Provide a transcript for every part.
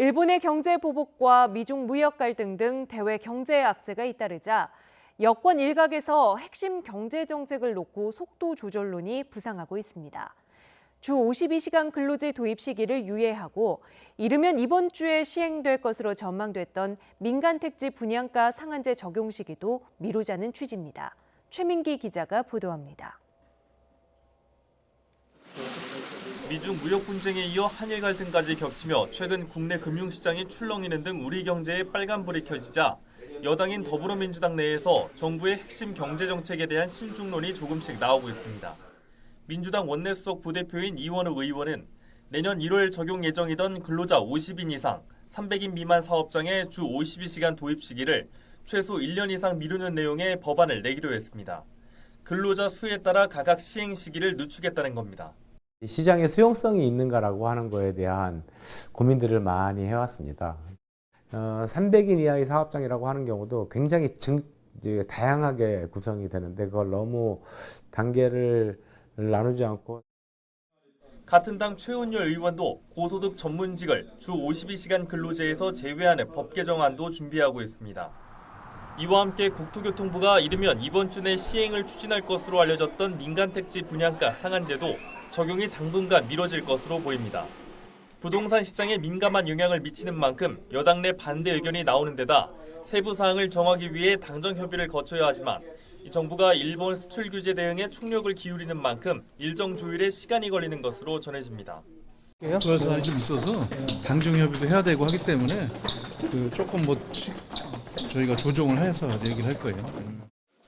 일본의 경제 보복과 미중 무역 갈등 등 대외 경제 악재가 잇따르자 여권 일각에서 핵심 경제 정책을 놓고 속도 조절론이 부상하고 있습니다. 주 52시간 근로제 도입 시기를 유예하고 이르면 이번 주에 시행될 것으로 전망됐던 민간택지 분양가 상한제 적용 시기도 미루자는 취지입니다. 최민기 기자가 보도합니다. 미중 무역 분쟁에 이어 한일 갈등까지 겹치며 최근 국내 금융시장이 출렁이는 등 우리 경제에 빨간불이 켜지자 여당인 더불어민주당 내에서 정부의 핵심 경제정책에 대한 신중론이 조금씩 나오고 있습니다. 민주당 원내수석 부대표인 이원우 의원은 내년 1월 적용 예정이던 근로자 50인 이상, 300인 미만 사업장의 주 52시간 도입 시기를 최소 1년 이상 미루는 내용의 법안을 내기로 했습니다. 근로자 수에 따라 각각 시행 시기를 늦추겠다는 겁니다. 시장에 수용성이 있는가라고 하는 거에 대한 고민들을 많이 해왔습니다. 300인 이하의 사업장이라고 하는 경우도 굉장히 다양하게 구성이 되는데 그걸 너무 단계를 나누지 않고 같은 당 최은열 의원도 고소득 전문직을 주 52시간 근로제에서 제외하는 법 개정안도 준비하고 있습니다. 이와 함께 국토교통부가 이르면 이번 주 내 시행을 추진할 것으로 알려졌던 민간택지 분양가 상한제도 적용이 당분간 미뤄질 것으로 보입니다. 부동산 시장에 민감한 영향을 미치는 만큼 여당 내 반대 의견이 나오는 데다 세부 사항을 정하기 위해 당정 협의를 거쳐야 하지만 이 정부가 일본 수출 규제 대응에 총력을 기울이는 만큼 일정 조율에 시간이 걸리는 것으로 전해집니다. 부활 사안이 좀 있어서 당정 협의도 해야 되고 하기 때문에 조금 저희가 조정을 해서 얘기를 할 거예요.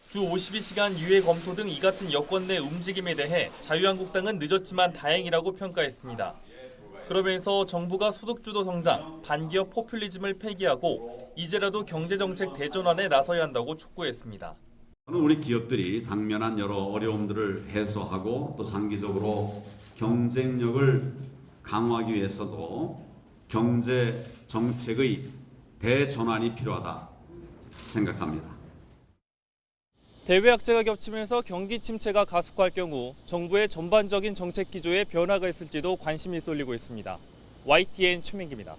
주 52시간 유예 검토 등 이 같은 여권 내 움직임에 대해 자유한국당은 늦었지만 다행이라고 평가했습니다. 그러면서 정부가 소득주도 성장, 반기업 포퓰리즘을 폐기하고 이제라도 경제정책 대전환에 나서야 한다고 촉구했습니다. 우리 기업들이 당면한 여러 어려움들을 해소하고 또 장기적으로 경쟁력을 강화하기 위해서도 경제정책의 대전환이 필요하다 생각합니다. 대외 악재가 겹치면서 경기 침체가 가속화할 경우 정부의 전반적인 정책 기조에 변화가 있을지도 관심이 쏠리고 있습니다. YTN 최민기입니다.